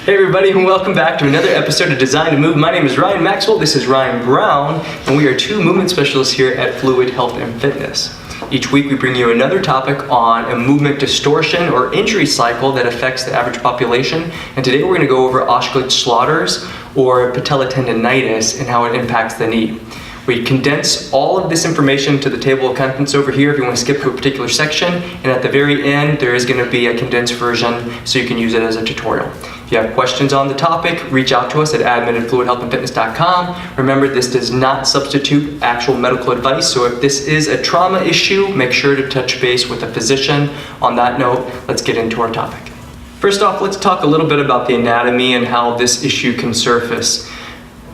Hey everybody, and welcome back to another episode of Design to Move. My name is Ryan Maxwell, this is Ryan Brown, and we are two movement specialists here at Fluid Health and Fitness. Each week we bring you another topic on a movement distortion or injury cycle that affects the average population. And today we're going to go over Osgood Schlatters or patella tendonitis and how it impacts the knee. We condense all of this information to the table of contents over here if you want to skip to a particular section, and at the very end there is going to be a condensed version so you can use it as a tutorial. If you have questions on the topic, reach out to us at admin@fluidhealthandfitness.com. Remember, this does not substitute actual medical advice, so if this is a trauma issue, make sure to touch base with a physician. On that note, let's get into our topic. First off, let's talk a little bit about the anatomy and how this issue can surface.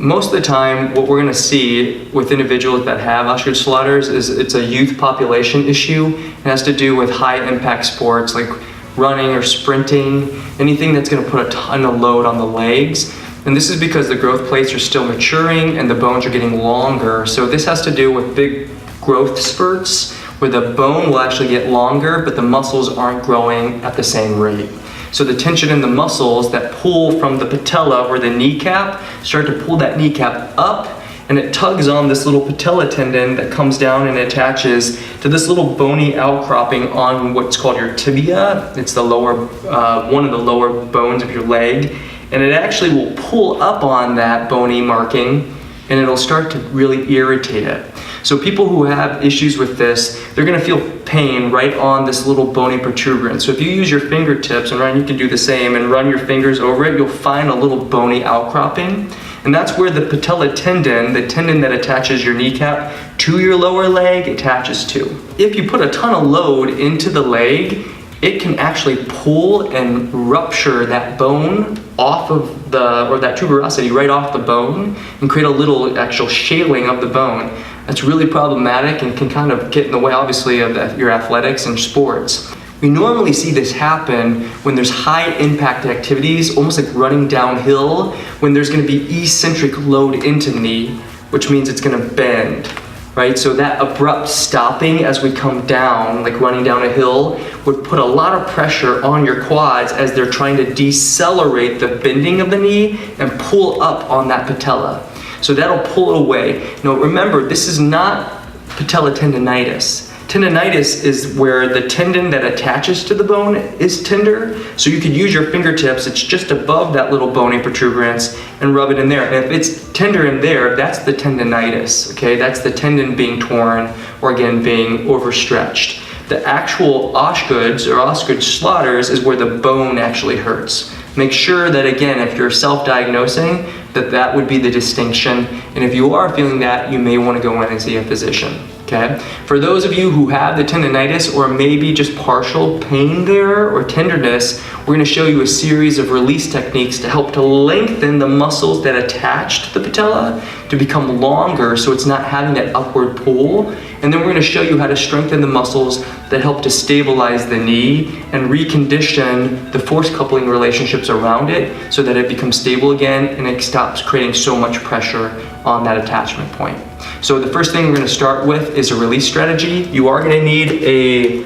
Most of the time, what we're going to see with individuals that have Osgood Schlatters is it's a youth population issue. It has to do with high impact sports like running or sprinting, anything that's going to put a ton of load on the legs. And this is because the growth plates are still maturing and the bones are getting longer. So this has to do with big growth spurts where the bone will actually get longer, but the muscles aren't growing at the same rate. So the tension in the muscles that pull from the patella or the kneecap start to pull that kneecap up, and it tugs on this little patella tendon that comes down and attaches to this little bony outcropping on what's called your tibia. It's the lower, one of the lower bones of your leg, and it actually will pull up on that bony marking and it'll start to really irritate it. So people who have issues with this, they're gonna feel pain right on this little bony protuberance. So if you use your fingertips, and Ryan, you can do the same, and run your fingers over it, you'll find a little bony outcropping. And that's where the patella tendon, the tendon that attaches your kneecap to your lower leg, attaches to. If you put a ton of load into the leg, it can actually pull and rupture that bone off of or that tuberosity right off the bone and create a little actual shaling of the bone. That's really problematic and can kind of get in the way, obviously, of your athletics and sports. We normally see this happen when there's high impact activities, almost like running downhill, when there's gonna be eccentric load into the knee, which means it's gonna bend. Right? So that abrupt stopping as we come down, like running down a hill, would put a lot of pressure on your quads as they're trying to decelerate the bending of the knee and pull up on that patella. So that'll pull it away. Now remember, this is not patella tendonitis. Tendonitis is where the tendon that attaches to the bone is tender. So you could use your fingertips, it's just above that little bony protuberance, and rub it in there. And if it's tender in there, that's the tendonitis, okay? That's the tendon being torn or again being overstretched. The actual Osgood Schlatters is where the bone actually hurts. Make sure that, again, if you're self-diagnosing, that would be the distinction. And if you are feeling that, you may want to go in and see a physician. Okay? For those of you who have the tendonitis or maybe just partial pain there or tenderness, we're going to show you a series of release techniques to help to lengthen the muscles that attach to the patella to become longer so it's not having that upward pull. And then we're going to show you how to strengthen the muscles that help to stabilize the knee and recondition the force coupling relationships around it so that it becomes stable again and it stops creating so much pressure on that attachment point. So the first thing we're going to start with is a release strategy. You are going to need a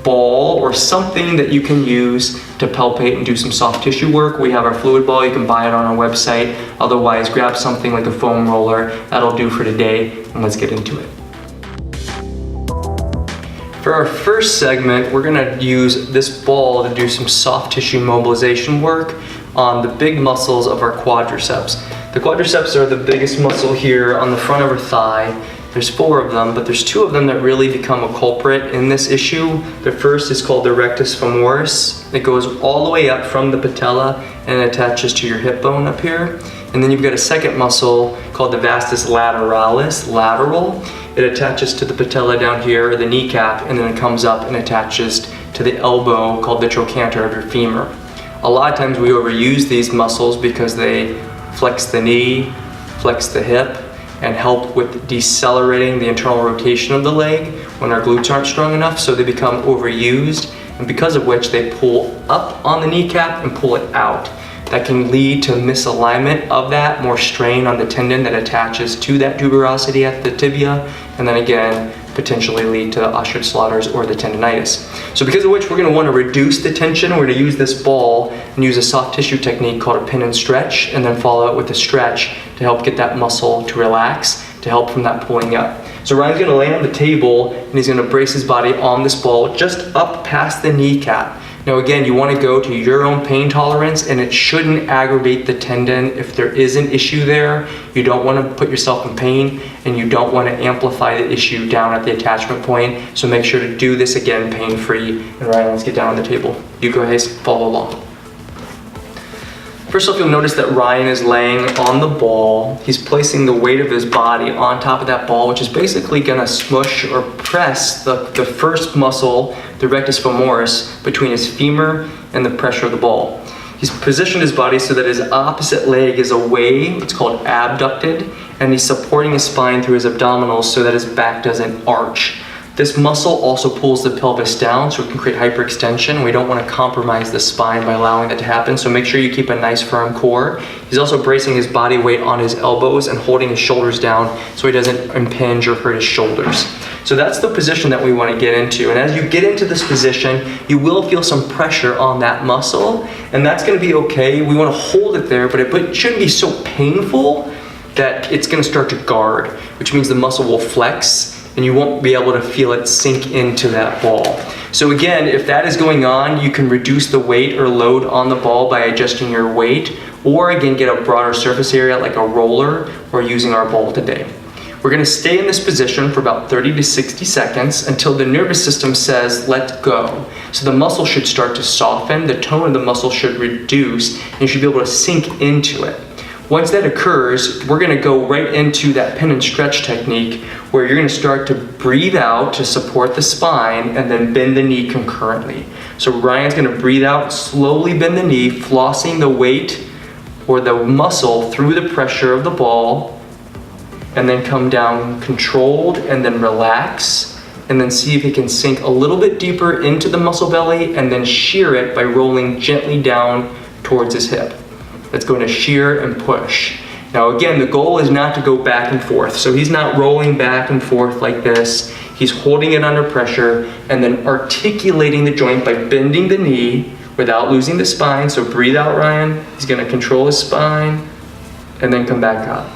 ball or something that you can use to palpate and do some soft tissue work. We have our fluid ball, you can buy it on our website. Otherwise, grab something like a foam roller. That'll do for today, and let's get into it. For our first segment, we're going to use this ball to do some soft tissue mobilization work on the big muscles of our quadriceps. The quadriceps are the biggest muscle here on the front of our thigh. There's 4 of them, but there's 2 of them that really become a culprit in this issue. The first is called the rectus femoris. It goes all the way up from the patella and attaches to your hip bone up here. And then you've got a second muscle called the vastus lateralis, lateral. It attaches to the patella down here, the kneecap, and then it comes up and attaches to the elbow called the trochanter of your femur. A lot of times we overuse these muscles because they flex the knee, flex the hip, and help with decelerating the internal rotation of the leg when our glutes aren't strong enough, so they become overused, and because of which they pull up on the kneecap and pull it out. That can lead to misalignment of that, more strain on the tendon that attaches to that tuberosity at the tibia, and then again, potentially lead to the Osgood Schlatters or the tendonitis. So because of which, we're going to want to reduce the tension. We're going to use this ball and use a soft tissue technique called a pin and stretch, and then follow it with a stretch to help get that muscle to relax, to help from that pulling up. So Ryan's going to lay on the table and he's going to brace his body on this ball just up past the kneecap. Now again, you want to go to your own pain tolerance, and it shouldn't aggravate the tendon. If there is an issue there, you don't want to put yourself in pain, and you don't want to amplify the issue down at the attachment point. So make sure to do this again pain-free. And Ryan, let's get down on the table. You go ahead, follow along. First off, you'll notice that Ryan is laying on the ball. He's placing the weight of his body on top of that ball, which is basically gonna smush or press the first muscle, the rectus femoris, between his femur and the pressure of the ball. He's positioned his body so that his opposite leg is away, it's called abducted, and he's supporting his spine through his abdominals so that his back doesn't arch. This muscle also pulls the pelvis down, so it can create hyperextension. We don't want to compromise the spine by allowing that to happen, so make sure you keep a nice firm core. He's also bracing his body weight on his elbows and holding his shoulders down so he doesn't impinge or hurt his shoulders. So that's the position that we want to get into. And as you get into this position, you will feel some pressure on that muscle, and that's going to be okay. We want to hold it there, but it shouldn't be so painful that it's going to start to guard, which means the muscle will flex and you won't be able to feel it sink into that ball. So again, if that is going on, you can reduce the weight or load on the ball by adjusting your weight, or again, get a broader surface area like a roller or using our ball today. We're gonna stay in this position for about 30 to 60 seconds until the nervous system says, let go. So the muscle should start to soften, the tone of the muscle should reduce, and you should be able to sink into it. Once that occurs, we're gonna go right into that pin and stretch technique where you're gonna start to breathe out to support the spine and then bend the knee concurrently. So Ryan's gonna breathe out, slowly bend the knee, flossing the weight or the muscle through the pressure of the ball, and then come down controlled and then relax, and then see if he can sink a little bit deeper into the muscle belly and then shear it by rolling gently down towards his hip. That's going to shear and push. Now again, the goal is not to go back and forth. So he's not rolling back and forth like this. He's holding it under pressure and then articulating the joint by bending the knee without losing the spine. So breathe out, Ryan. He's going to control his spine and then come back up.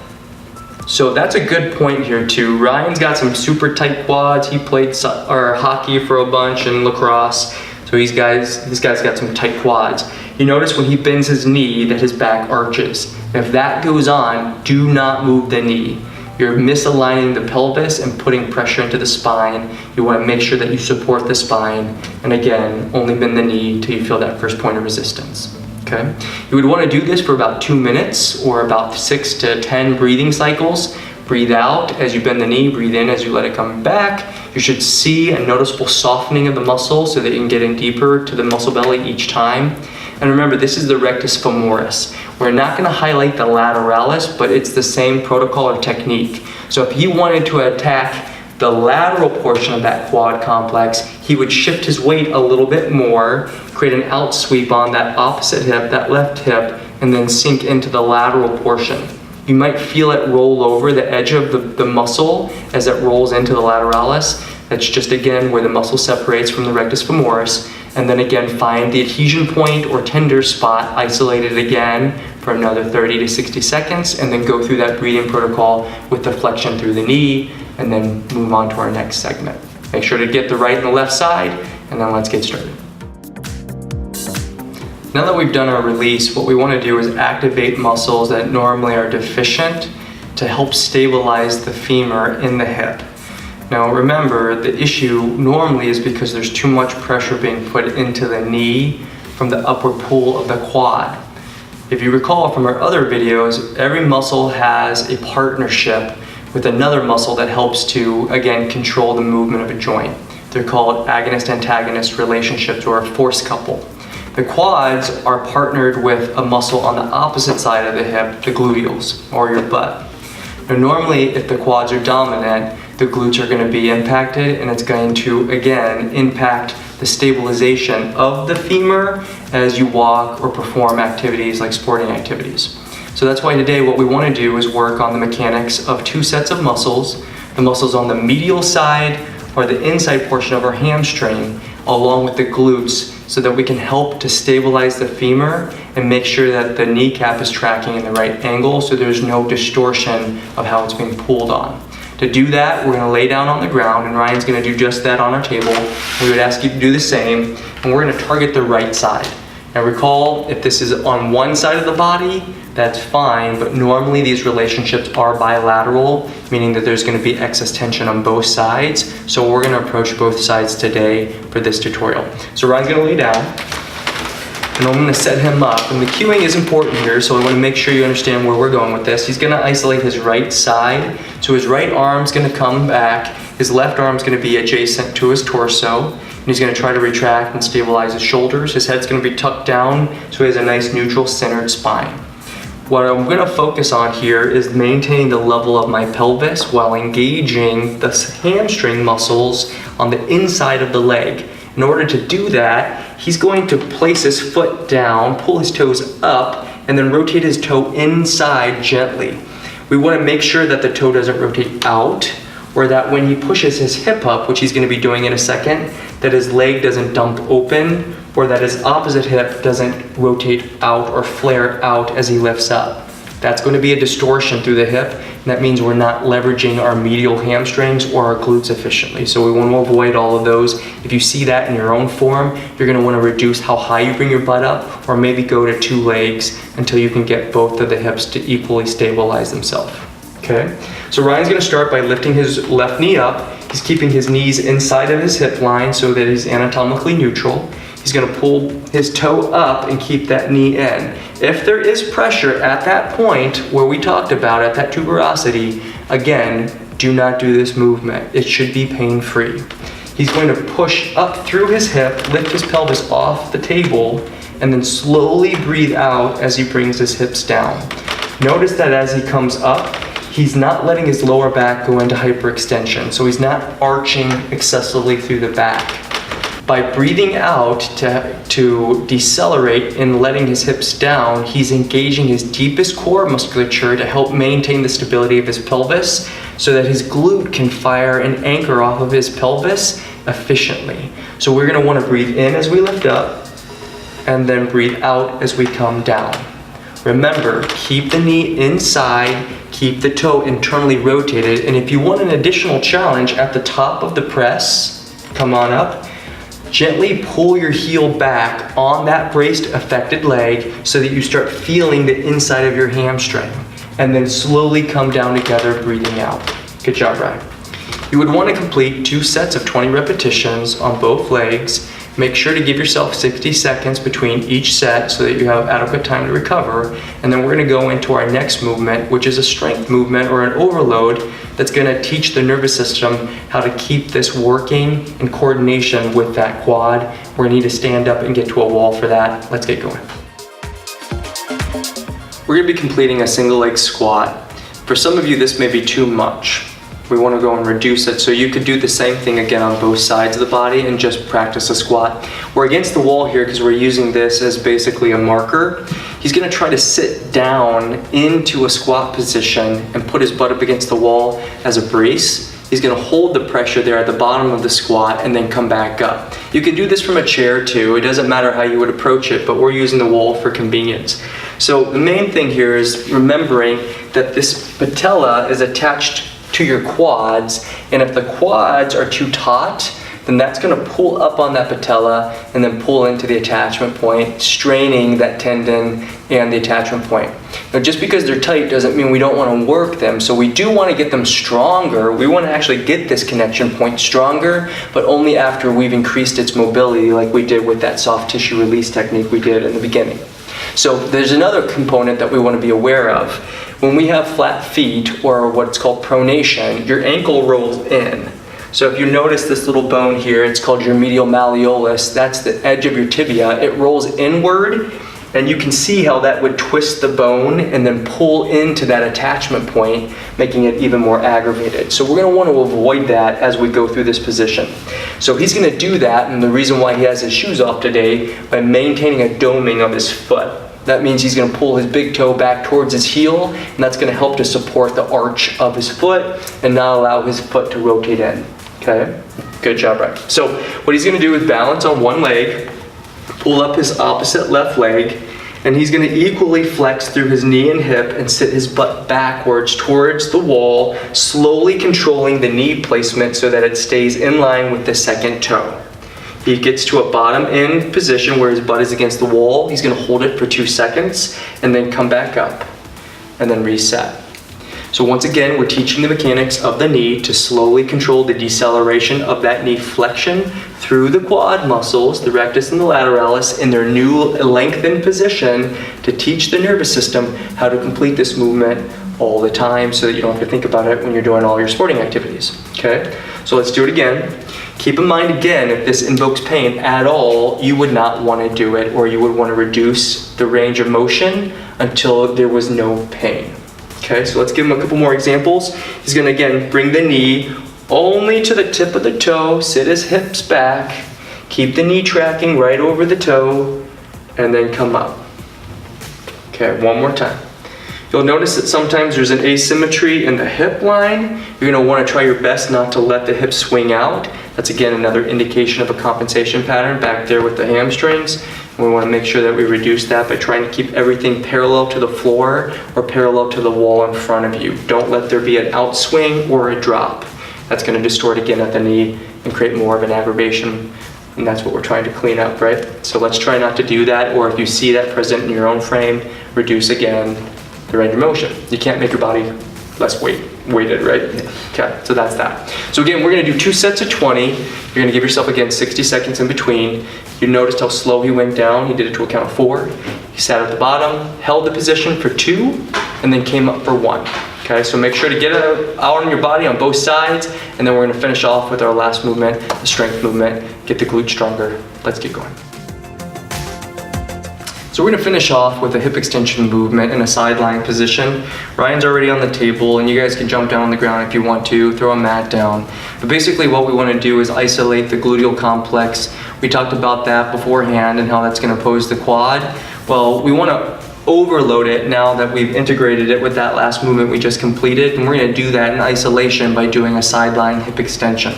So that's a good point here too. Ryan's got some super tight quads. He played hockey for a bunch and lacrosse. So this guy's got some tight quads. You notice when he bends his knee that his back arches. If that goes on, do not move the knee. You're misaligning the pelvis and putting pressure into the spine. You want to make sure that you support the spine. And again, only bend the knee till you feel that first point of resistance. Okay? You would want to do this for about 2 minutes or about 6 to 10 breathing cycles. Breathe out as you bend the knee, breathe in as you let it come back. You should see a noticeable softening of the muscle so that you can get in deeper to the muscle belly each time. And remember, this is the rectus femoris. We're not going to highlight the lateralis, but it's the same protocol or technique. So if he wanted to attack the lateral portion of that quad complex, he would shift his weight a little bit more, create an out sweep on that opposite hip, that left hip, and then sink into the lateral portion. You might feel it roll over the edge of the muscle as it rolls into the lateralis. That's just again where the muscle separates from the rectus femoris. And then again, find the adhesion point or tender spot, isolate it again for another 30 to 60 seconds, and then go through that breathing protocol with the flexion through the knee, and then move on to our next segment. Make sure to get the right and the left side, and then let's get started. Now that we've done our release, what we want to do is activate muscles that normally are deficient to help stabilize the femur in the hip. Now remember, the issue normally is because there's too much pressure being put into the knee from the upward pull of the quad. If you recall from our other videos, every muscle has a partnership with another muscle that helps to, again, control the movement of a joint. They're called agonist-antagonist relationships, or a force couple. The quads are partnered with a muscle on the opposite side of the hip, the gluteals, or your butt. Now normally, if the quads are dominant, the glutes are going to be impacted, and it's going to, again, impact the stabilization of the femur as you walk or perform activities like sporting activities. So that's why today what we want to do is work on the mechanics of 2 sets of muscles. the muscles on the medial side or the inside portion of our hamstring, along with the glutes, so that we can help to stabilize the femur and make sure that the kneecap is tracking in the right angle so there's no distortion of how it's being pulled on. To do that, we're gonna lay down on the ground, and Ryan's gonna do just that on our table. We would ask you to do the same, and we're gonna target the right side. Now recall, if this is on one side of the body, that's fine, but normally these relationships are bilateral, meaning that there's gonna be excess tension on both sides. So we're gonna approach both sides today for this tutorial. So Ryan's gonna lay down, and I'm gonna set him up. And the cueing is important here, so I wanna make sure you understand where we're going with this. He's gonna isolate his right side. So his right arm's gonna come back, his left arm's gonna be adjacent to his torso, and he's gonna try to retract and stabilize his shoulders. His head's gonna be tucked down, so he has a nice neutral centered spine. What I'm gonna focus on here is maintaining the level of my pelvis while engaging the hamstring muscles on the inside of the leg. In order to do that, he's going to place his foot down, pull his toes up, and then rotate his toe inside gently. We wanna make sure that the toe doesn't rotate out, or that when he pushes his hip up, which he's gonna be doing in a second, that his leg doesn't dump open, or that his opposite hip doesn't rotate out or flare out as he lifts up. That's going to be a distortion through the hip, and that means we're not leveraging our medial hamstrings or our glutes efficiently. So we want to avoid all of those. If you see that in your own form, you're going to want to reduce how high you bring your butt up, or maybe go to 2 legs until you can get both of the hips to equally stabilize themselves. Okay, so Ryan's going to start by lifting his left knee up. He's keeping his knees inside of his hip line so that he's anatomically neutral. He's gonna pull his toe up and keep that knee in. If there is pressure at that point where we talked about at that tuberosity, again, do not do this movement. It should be pain-free. He's going to push up through his hip, lift his pelvis off the table, and then slowly breathe out as he brings his hips down. Notice that as he comes up, he's not letting his lower back go into hyperextension, so he's not arching excessively through the back. By breathing out to decelerate and letting his hips down, he's engaging his deepest core musculature to help maintain the stability of his pelvis so that his glute can fire and anchor off of his pelvis efficiently. So we're gonna wanna breathe in as we lift up and then breathe out as we come down. Remember, keep the knee inside, keep the toe internally rotated, and if you want an additional challenge at the top of the press, come on up, gently pull your heel back on that braced affected leg so that you start feeling the inside of your hamstring, and then slowly come down together, breathing out. Good job, Ryan. You would want to complete 2 sets of 20 repetitions on both legs. Make sure to give yourself 60 seconds between each set so that you have adequate time to recover. And then we're going to go into our next movement, which is a strength movement or an overload that's going to teach the nervous system how to keep this working in coordination with that quad. We're going to need to stand up and get to a wall for that. Let's get going. We're going to be completing a single leg squat. For some of you, this may be too much. We want to go and reduce it, so you could do the same thing again on both sides of the body and just practice a squat. We're against the wall here because we're using this as basically a marker. He's going to try to sit down into a squat position and put his butt up against the wall as a brace. He's going to hold the pressure there at the bottom of the squat and then come back up. You can do this from a chair too. It doesn't matter how you would approach it, but we're using the wall for convenience. So the main thing here is remembering that this patella is attached to your quads, and if the quads are too taut, then that's going to pull up on that patella and then pull into the attachment point, straining that tendon and the attachment point. Now, just because they're tight doesn't mean we don't want to work them, so we do want to get them stronger. We want to actually get this connection point stronger, but only after we've increased its mobility, like we did with that soft tissue release technique we did in the beginning. So there's another component that we want to be aware of. When we have flat feet, or what's called pronation, your ankle rolls in. So if you notice this little bone here, it's called your medial malleolus. That's the edge of your tibia. It rolls inward, and you can see how that would twist the bone and then pull into that attachment point, making it even more aggravated. So we're going to want to avoid that as we go through this position. So he's going to do that, and the reason why he has his shoes off today, by maintaining a doming of his foot. That means he's going to pull his big toe back towards his heel, and that's going to help to support the arch of his foot and not allow his foot to rotate in. Okay? Good job, Ryan. So what he's going to do is balance on one leg, pull up his opposite left leg, and he's going to equally flex through his knee and hip and sit his butt backwards towards the wall, slowly controlling the knee placement so that it stays in line with the second toe. He gets to a bottom end position where his butt is against the wall. He's going to hold it for 2 seconds and then come back up and then reset. So once again, we're teaching the mechanics of the knee to slowly control the deceleration of that knee flexion through the quad muscles, the rectus and the lateralis, in their new lengthened position to teach the nervous system how to complete this movement all the time so that you don't have to think about it when you're doing all your sporting activities. Okay? So let's do it again. Keep in mind again, if this invokes pain at all, you would not want to do it, or you would want to reduce the range of motion until there was no pain. Okay, so let's give him a couple more examples. He's going to again bring the knee only to the tip of the toe, sit his hips back, keep the knee tracking right over the toe, and then come up. Okay, one more time. You'll notice that sometimes there's an asymmetry in the hip line. You're going to want to try your best not to let the hip swing out. That's again another indication of a compensation pattern back there with the hamstrings. We want to make sure that we reduce that by trying to keep everything parallel to the floor or parallel to the wall in front of you. Don't let there be an outswing or a drop. That's going to distort again at the knee and create more of an aggravation, and that's what we're trying to clean up, right? So let's try not to do that, or if you see that present in your own frame, reduce again the range of motion. You can't make your body less weighted, right? Okay, so that's that. So again, we're going to do 2 sets of 20. You're going to give yourself again 60 seconds in between. You noticed how slow he went down. He did it to a count of 4. He sat at the bottom, held the position for 2, and then came up for 1. Okay, so make sure to get it out on your body on both sides, and then we're going to finish off with our last movement, the strength movement. Get the glute stronger. Let's get going. So we're going to finish off with a hip extension movement in a side lying position. Ryan's already on the table, and you guys can jump down on the ground if you want to, throw a mat down. But basically what we want to do is isolate the gluteal complex. We talked about that beforehand and how that's going to pose the quad. Well, we want to overload it now that we've integrated it with that last movement we just completed, and we're going to do that in isolation by doing a side lying hip extension.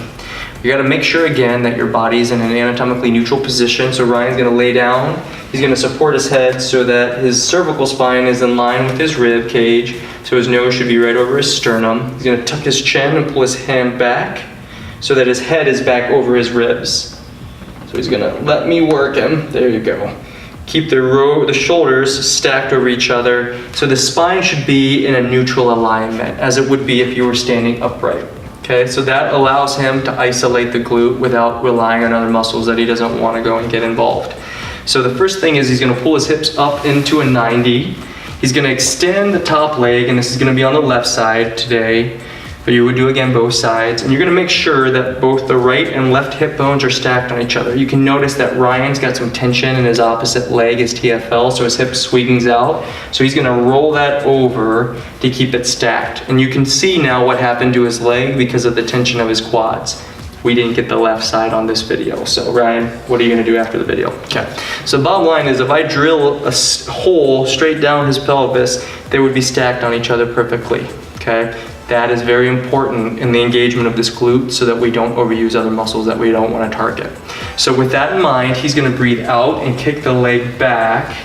You got to make sure again that your body's in an anatomically neutral position. So Ryan's going to lay down. He's going to support his head so that his cervical spine is in line with his rib cage. So his nose should be right over his sternum. He's going to tuck his chin and pull his hand back so that his head is back over his ribs. So he's going to let me work him. There you go. Keep the shoulders stacked over each other. So the spine should be in a neutral alignment, as it would be if you were standing upright. Okay, so that allows him to isolate the glute without relying on other muscles that he doesn't want to go and get involved. So the first thing is he's going to pull his hips up into a 90. He's going to extend the top leg, and this is going to be on the left side today, but you would do again both sides. And you're going to make sure that both the right and left hip bones are stacked on each other. You can notice that Ryan's got some tension in his opposite leg, his TFL, so his hip swings out. So he's going to roll that over to keep it stacked. And you can see now what happened to his leg because of the tension of his quads. We didn't get the left side on this video. So Ryan, what are you going to do after the video? Okay. So bottom line is if I drill a hole straight down his pelvis, they would be stacked on each other perfectly. Okay. That is very important in the engagement of this glute so that we don't overuse other muscles that we don't want to target. So with that in mind, he's going to breathe out and kick the leg back.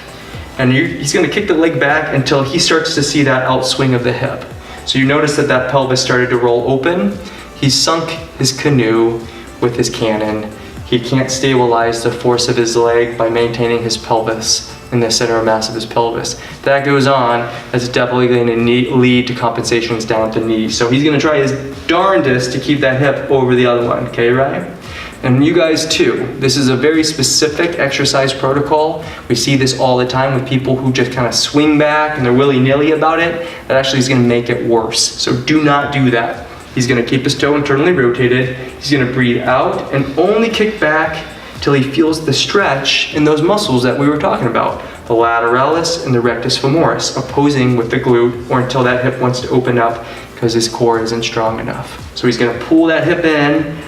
And he's going to kick the leg back until he starts to see that outswing of the hip. So you notice that that pelvis started to roll open. He sunk his canoe with his cannon. He can't stabilize the force of his leg by maintaining his pelvis in the center of mass of his pelvis. If that goes on, that's definitely going to lead to compensations down at the knee. So he's going to try his darndest to keep that hip over the other one. Okay, Ryan? And you guys too. This is a very specific exercise protocol. We see this all the time with people who just kind of swing back and they're willy-nilly about it. That actually is going to make it worse. So do not do that. He's going to keep his toe internally rotated. He's going to breathe out and only kick back till he feels the stretch in those muscles that we were talking about, the lateralis and the rectus femoris, opposing with the glute, or until that hip wants to open up because his core isn't strong enough. So he's going to pull that hip in,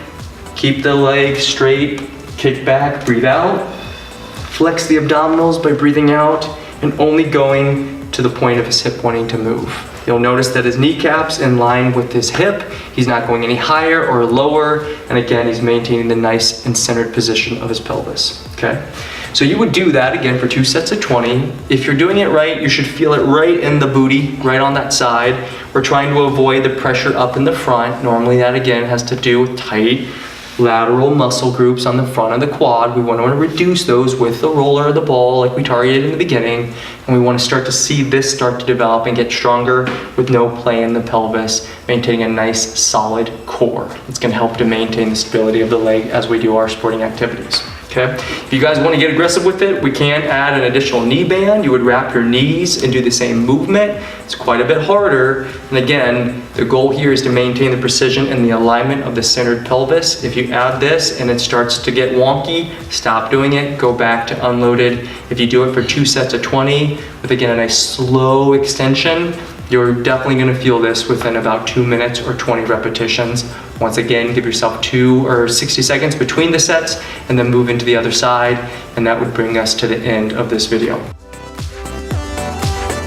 keep the leg straight, kick back, breathe out, flex the abdominals by breathing out, and only going to the point of his hip wanting to move. You'll notice that his kneecap's in line with his hip. He's not going any higher or lower. And again, he's maintaining the nice and centered position of his pelvis, okay? So you would do that again for 2 sets of 20. If you're doing it right, you should feel it right in the booty, right on that side. We're trying to avoid the pressure up in the front. Normally that again has to do with tight lateral muscle groups on the front of the quad. We want to reduce those with the roller of the ball like we targeted in the beginning. And we want to start to see this start to develop and get stronger with no play in the pelvis, maintaining a nice solid core. It's going to help to maintain the stability of the leg as we do our sporting activities. Okay. If you guys want to get aggressive with it, we can add an additional knee band. You would wrap your knees and do the same movement. It's quite a bit harder. And again, the goal here is to maintain the precision and the alignment of the centered pelvis. If you add this and it starts to get wonky, stop doing it, go back to unloaded. If you do it for 2 sets of 20 with again a nice slow extension, you're definitely going to feel this within about 2 minutes or 20 repetitions. Once again, give yourself 2 or 60 seconds between the sets and then move into the other side, and that would bring us to the end of this video.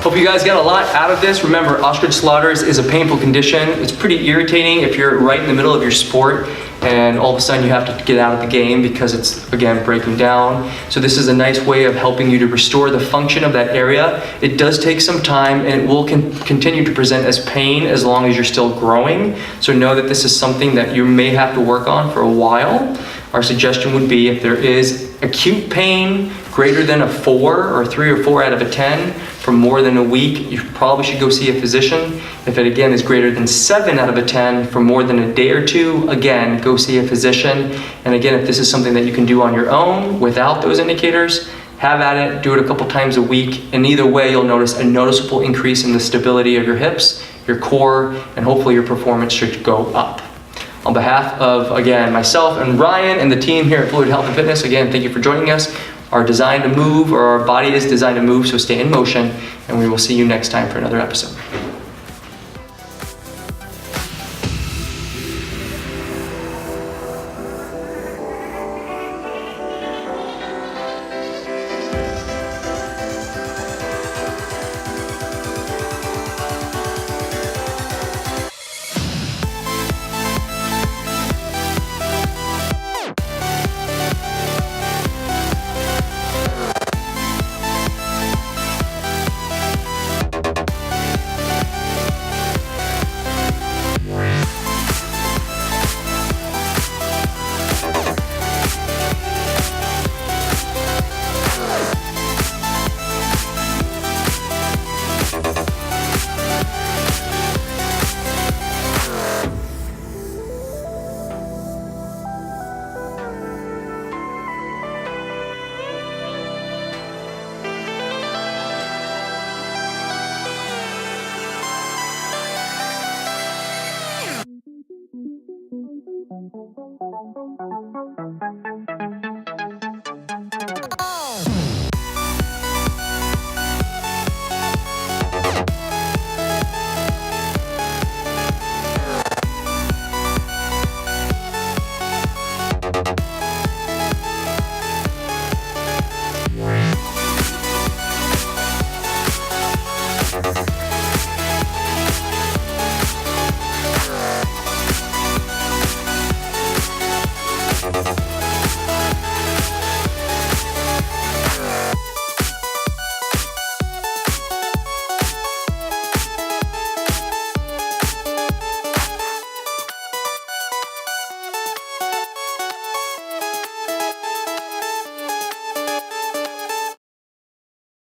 Hope you guys got a lot out of this. Remember, Osgood Schlatters is a painful condition. It's pretty irritating if you're right in the middle of your sport and all of a sudden you have to get out of the game because it's, again, breaking down. So this is a nice way of helping you to restore the function of that area. It does take some time and it will continue to present as pain as long as you're still growing. So know that this is something that you may have to work on for a while. Our suggestion would be if there is acute pain greater than a 4 or 3 or 4 out of a 10 for more than a week, you probably should go see a physician. If it again is greater than 7 out of a 10 for more than a day or 2, again, go see a physician. And again, if this is something that you can do on your own without those indicators, have at it, do it a couple times a week. And either way, you'll notice a noticeable increase in the stability of your hips, your core, and hopefully your performance should go up. On behalf of, again, myself and Ryan and the team here at Fluid Health and Fitness, again, thank you for joining us. Our design to move, or our body is designed to move, so stay in motion, and we will see you next time for another episode.